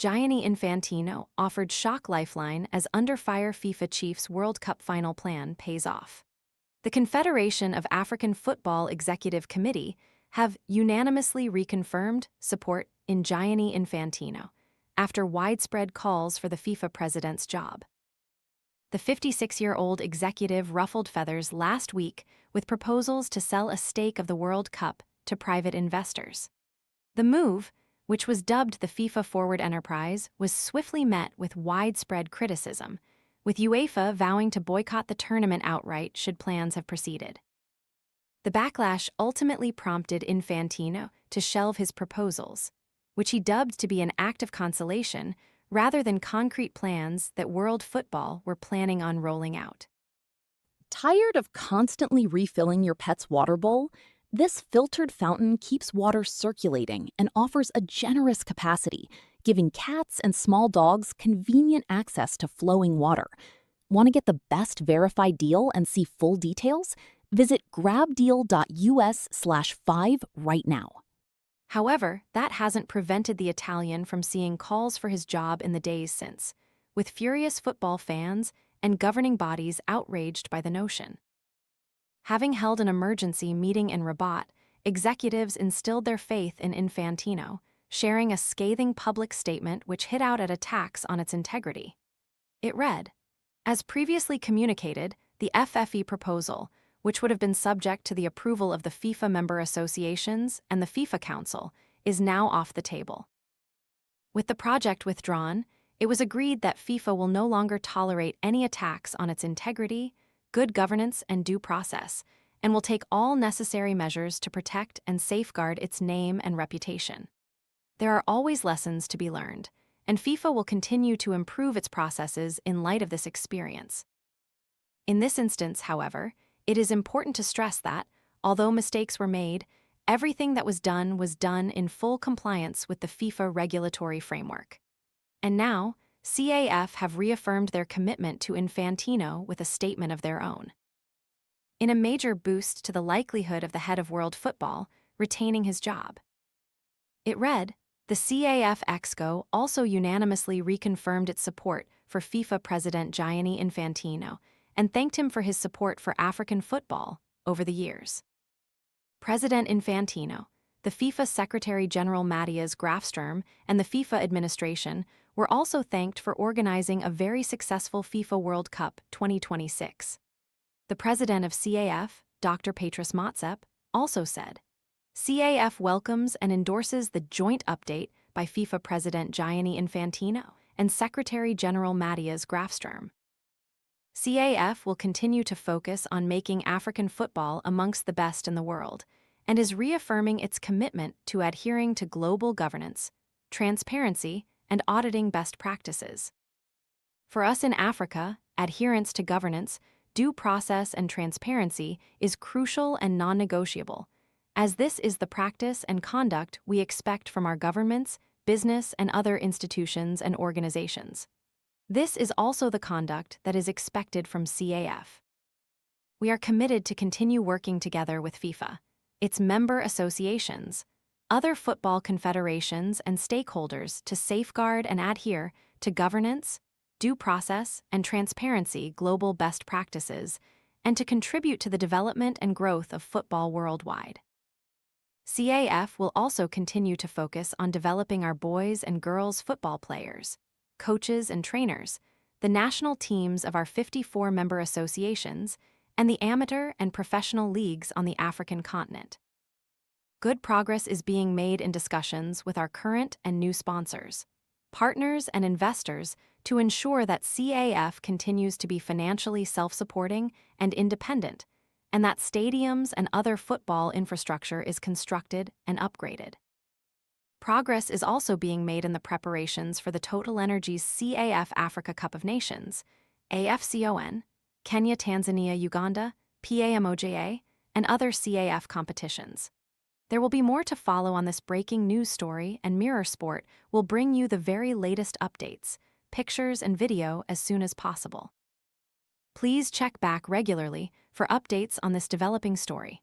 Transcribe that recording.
Gianni Infantino offered shock lifeline as under fire FIFA Chiefs World Cup final plan pays off. The Confederation of African Football Executive Committee have unanimously reconfirmed support in Gianni Infantino after widespread calls for the FIFA president's job. The 56-year-old executive ruffled feathers last week with proposals to sell a stake of the World Cup to private investors. The move, which was dubbed the FIFA Forward Enterprise, was swiftly met with widespread criticism, with UEFA vowing to boycott the tournament outright should plans have proceeded. The backlash ultimately prompted Infantino to shelve his proposals, which he dubbed to be an act of consolation rather than concrete plans that world football were planning on rolling out. Tired of constantly refilling your pet's water bowl? This filtered fountain keeps water circulating and offers a generous capacity, giving cats and small dogs convenient access to flowing water. Want to get the best verified deal and see full details? Visit grabdeal.us/5 right now. However, that hasn't prevented the Italian from seeing calls for his job in the days since, with furious football fans and governing bodies outraged by the notion. Having held an emergency meeting in Rabat, executives instilled their faith in Infantino, sharing a scathing public statement which hit out at attacks on its integrity. It read, "As previously communicated, the FFE proposal, which would have been subject to the approval of the FIFA member associations and the FIFA Council, is now off the table. With the project withdrawn, it was agreed that FIFA will no longer tolerate any attacks on its integrity, good governance, and due process, and will take all necessary measures to protect and safeguard its name and reputation. There are always lessons to be learned, and FIFA will continue to improve its processes in light of this experience. In this instance, however, it is important to stress that, although mistakes were made, everything that was done in full compliance with the FIFA regulatory framework. And now, CAF have reaffirmed their commitment to Infantino with a statement of their own. In a major boost to the likelihood of the head of world football retaining his job. It read, the CAF Exco also unanimously reconfirmed its support for FIFA President Gianni Infantino and thanked him for his support for African football over the years. President Infantino, the FIFA Secretary-General Matthias Grafström, and the FIFA administration were also thanked for organizing a very successful FIFA World Cup 2026. The president of CAF, Dr. Petrus Motsep, also said, CAF welcomes and endorses the joint update by FIFA President Gianni Infantino and Secretary-General Matthias Grafström. CAF will continue to focus on making African football amongst the best in the world, and is reaffirming its commitment to adhering to global governance, transparency, and auditing best practices. For us in Africa, adherence to governance, due process, and transparency is crucial and non-negotiable, as this is the practice and conduct we expect from our governments, business, and other institutions and organizations. This is also the conduct that is expected from CAF. We are committed to continue working together with FIFA, its member associations, other football confederations, and stakeholders to safeguard and adhere to governance, due process, and transparency global best practices, and to contribute to the development and growth of football worldwide. CAF will also continue to focus on developing our boys and girls football players, coaches and trainers, the national teams of our 54 member associations, and the amateur and professional leagues on the African continent. Good progress is being made in discussions with our current and new sponsors, partners, and investors to ensure that CAF continues to be financially self-supporting and independent, and that stadiums and other football infrastructure is constructed and upgraded. Progress is also being made in the preparations for the Total Energies CAF Africa Cup of Nations, AFCON, Kenya, Tanzania, Uganda, PAMOJA, and other CAF competitions. There will be more to follow on this breaking news story, and Mirror Sport will bring you the very latest updates, pictures, and video as soon as possible. Please check back regularly for updates on this developing story.